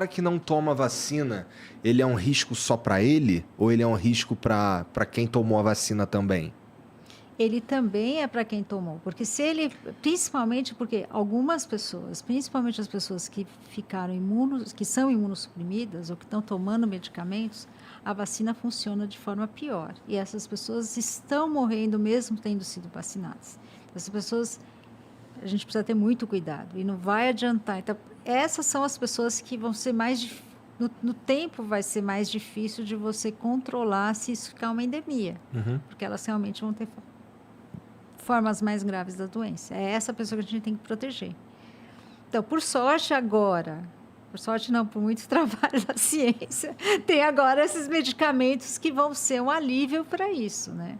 cara que não toma vacina, ele é um risco só para ele? Ou ele é um risco para quem tomou a vacina também? Ele também é para quem tomou, porque se ele, principalmente porque algumas pessoas, principalmente as pessoas que ficaram que são imunossuprimidas ou que estão tomando medicamentos, a vacina funciona de forma pior. E essas pessoas estão morrendo mesmo tendo sido vacinadas. Essas pessoas, a gente precisa ter muito cuidado e não vai adiantar. Então, essas são as pessoas que vão ser mais no tempo vai ser mais difícil de você controlar se isso ficar uma endemia, porque elas realmente vão ter formas mais graves da doença. É essa pessoa que a gente tem que proteger. Então, por sorte agora, por sorte não, por muito trabalho da ciência, tem agora esses medicamentos que vão ser um alívio para isso, né?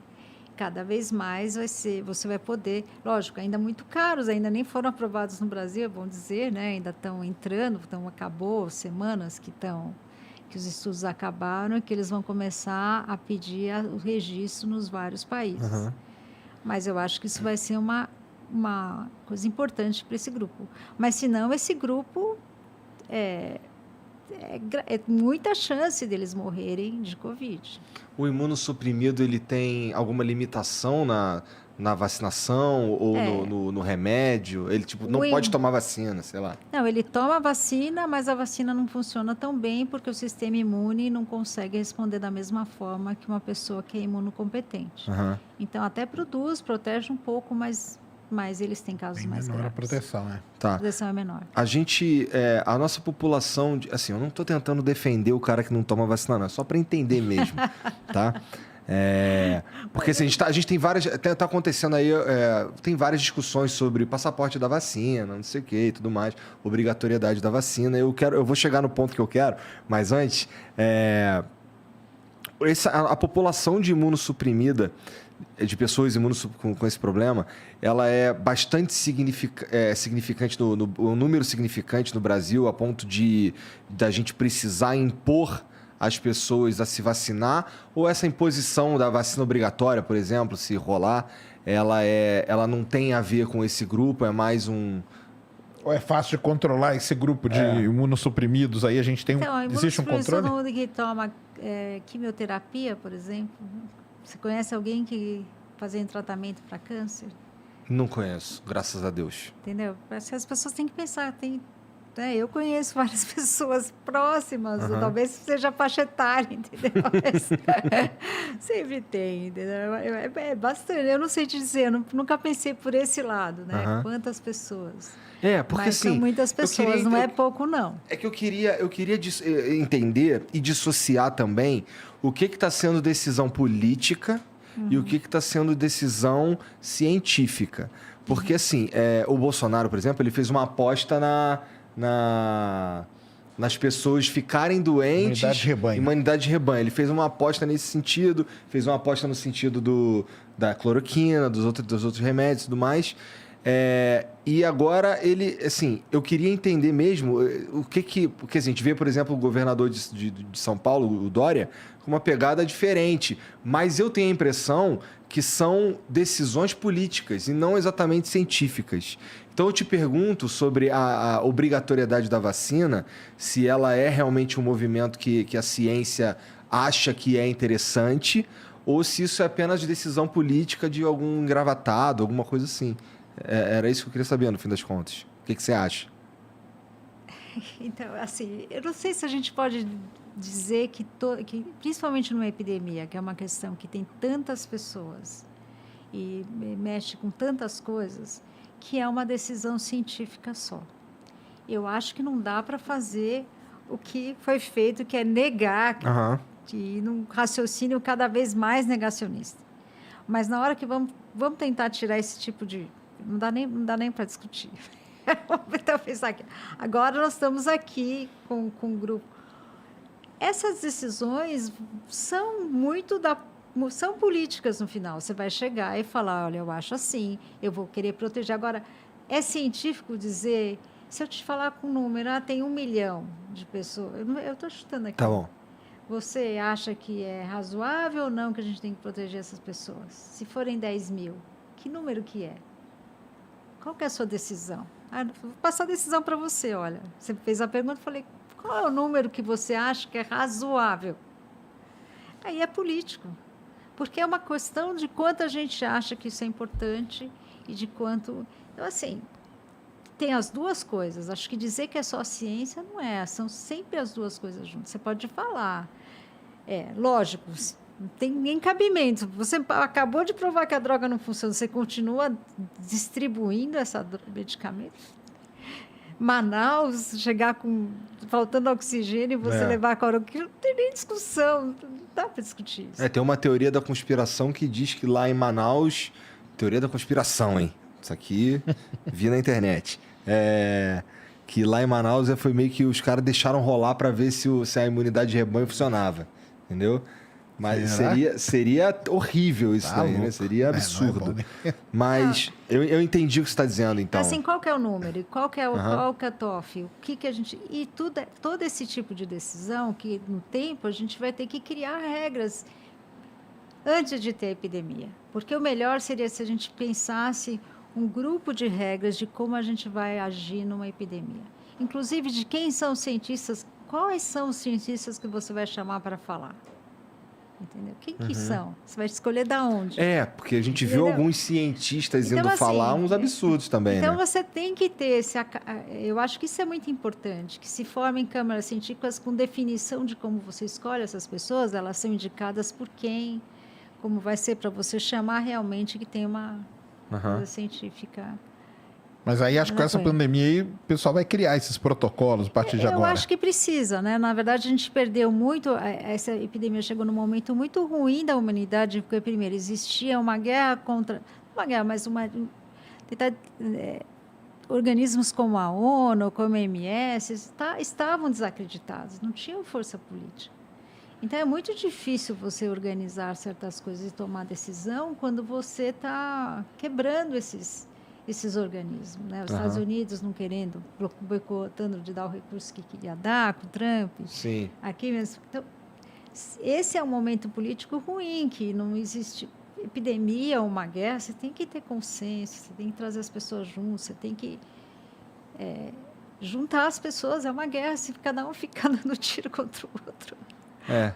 Cada vez mais você vai poder, lógico, ainda muito caros, ainda nem foram aprovados no Brasil, é bom dizer, né? Ainda estão entrando, acabou semanas que os estudos acabaram e que eles vão começar a pedir o registro nos vários países. Mas eu acho que isso vai ser uma coisa importante para esse grupo. Mas, se não, esse grupo é muita chance deles morrerem de Covid. O imunossuprimido, ele tem alguma limitação na vacinação ou no remédio? Ele, tipo, não pode tomar vacina, sei lá. Não, ele toma vacina, mas a vacina não funciona tão bem porque o sistema imune não consegue responder da mesma forma que uma pessoa que é imunocompetente. Então, até protege um pouco, mas eles têm casos mais graves. Menor a proteção, né? Tá. A proteção é menor. A nossa população, assim, eu não estou tentando defender o cara que não toma vacina, não. É só para entender mesmo, tá? Porque assim, a gente tem várias... Tá acontecendo aí... tem várias discussões sobre passaporte da vacina, não sei o que e tudo mais. Obrigatoriedade da vacina. Eu vou chegar no ponto que eu quero, mas antes... a população de imunossuprimida, de pessoas com esse problema, ela é bastante significante, um número significante no Brasil, a ponto da gente precisar impor as pessoas a se vacinar, ou essa imposição da vacina obrigatória, por exemplo, se rolar, ela não tem a ver com esse grupo, é mais um... Ou é fácil de controlar esse grupo de imunossuprimidos? Aí a gente tem existe um controle? Todo mundo que toma quimioterapia, por exemplo, você conhece alguém que fazia tratamento para câncer? Não conheço, graças a Deus. Entendeu? Parece que as pessoas têm que pensar, eu conheço várias pessoas próximas, ou talvez seja faixa etária, entendeu? Sempre tem, entendeu? É bastante, eu não sei te dizer, eu nunca pensei por esse lado, né? Quantas pessoas. Porque mas assim, são muitas pessoas, não é pouco, não. É que eu queria entender e dissociar também o que está sendo decisão política e o que está sendo decisão científica. Porque, assim, o Bolsonaro, por exemplo, ele fez uma aposta nas pessoas ficarem doentes... Imunidade de rebanho. Ele fez uma aposta nesse sentido, fez uma aposta no sentido da cloroquina, dos outros remédios e tudo mais... e agora ele, assim, eu queria entender mesmo porque assim, a gente vê, por exemplo, o governador de São Paulo, o Dória, com uma pegada diferente, mas eu tenho a impressão que são decisões políticas e não exatamente científicas. Então eu te pergunto sobre a obrigatoriedade da vacina, se ela é realmente um movimento que a ciência acha que é interessante, ou se isso é apenas decisão política de algum engravatado, alguma coisa assim. Era isso que eu queria saber, no fim das contas. O que você acha? Então, assim, eu não sei se a gente pode dizer que principalmente numa epidemia, que é uma questão que tem tantas pessoas e mexe com tantas coisas, que é uma decisão científica só. Eu acho que não dá para fazer o que foi feito, que é negar, e num raciocínio cada vez mais negacionista. Mas na hora que vamos tentar tirar esse tipo de... Não dá nem para discutir. Então, pensar aqui. Agora nós estamos aqui com um grupo. Essas decisões são são políticas no final. Você vai chegar e falar, olha, eu acho assim, eu vou querer proteger. Agora, é científico dizer, se eu te falar com um número, tem 1 milhão de pessoas. Eu estou chutando aqui. Tá bom. Você acha que é razoável ou não que a gente tem que proteger essas pessoas? Se forem 10 mil, que número que é? Qual que é a sua decisão? Vou passar a decisão para você, olha. Você fez a pergunta, eu falei, Qual é o número que você acha que é razoável? Aí é político. Porque é uma questão de quanto a gente acha que isso é importante e de quanto... Então, assim, tem as duas coisas. Acho que dizer que é só ciência não é. São sempre as duas coisas juntas. Você pode falar. Lógico, não tem nem cabimento. Você acabou de provar que a droga não funciona. Você continua distribuindo essa medicamento? Manaus, chegar faltando oxigênio e você levar a cloroquina, não tem nem discussão, não dá para discutir isso. Tem uma teoria da conspiração que diz que lá em Manaus... Teoria da conspiração, hein? Isso aqui vi na internet. Que lá em Manaus foi meio que os caras deixaram rolar para ver se a imunidade de rebanho funcionava, entendeu? Mas seria horrível isso daí, né? Seria absurdo. Mas eu entendi o que você está dizendo, então. Assim, qual que é o número? Qual que é a TOF? O que a gente... E todo esse tipo de decisão, que no tempo a gente vai ter que criar regras antes de ter a epidemia. Porque o melhor seria se a gente pensasse um grupo de regras de como a gente vai agir numa epidemia. Inclusive de quem são os cientistas, quais são os cientistas que você vai chamar para falar. Entendeu? Quem que são? Você vai escolher da onde? Porque a gente viu alguns cientistas indo falar uns absurdos também, então, né? você tem que ter eu acho que isso é muito importante, que se formem câmaras científicas com definição de como você escolhe essas pessoas, elas são indicadas por quem, como vai ser para você chamar realmente que tem uma coisa científica. Mas aí acho que com essa pandemia aí, o pessoal vai criar esses protocolos a partir de agora. Eu acho que precisa, né? Na verdade, a gente perdeu muito. Essa epidemia chegou num momento muito ruim da humanidade, porque, primeiro, existia uma guerra contra... Uma guerra, mas organismos como a ONU, como a OMS, estavam desacreditados, não tinham força política. Então, é muito difícil você organizar certas coisas e tomar decisão quando você está quebrando esses organismos, né? Os Estados Unidos não querendo, boicotando de dar o recurso que queria dar com o Trump. Sim. Aqui mesmo. Então, esse é um momento político ruim, que não existe epidemia ou uma guerra, você tem que ter consenso, você tem que trazer as pessoas juntas, você tem que juntar as pessoas. É uma guerra, se cada um fica dando tiro contra o outro.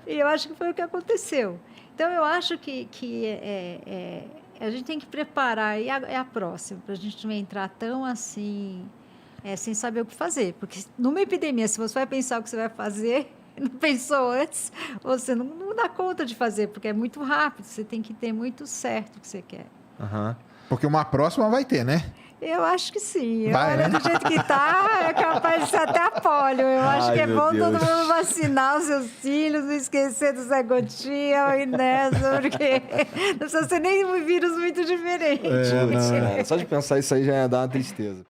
E eu acho que foi o que aconteceu. Então, eu acho que a gente tem que preparar, e é a próxima, para a gente não entrar tão assim, sem saber o que fazer. Porque numa epidemia, se você vai pensar o que você vai fazer, não pensou antes, você não dá conta de fazer, porque é muito rápido, você tem que ter muito certo o que você quer. Porque uma próxima vai ter, né? Eu acho que sim. Olha, do jeito que está, é capaz de ser até a polio. Eu acho que é bom todo mundo vacinar os seus filhos, não esquecer do Zé Gotinha e nessa, porque não precisa ser nem um vírus muito diferente. Só de pensar isso aí já ia dar uma tristeza.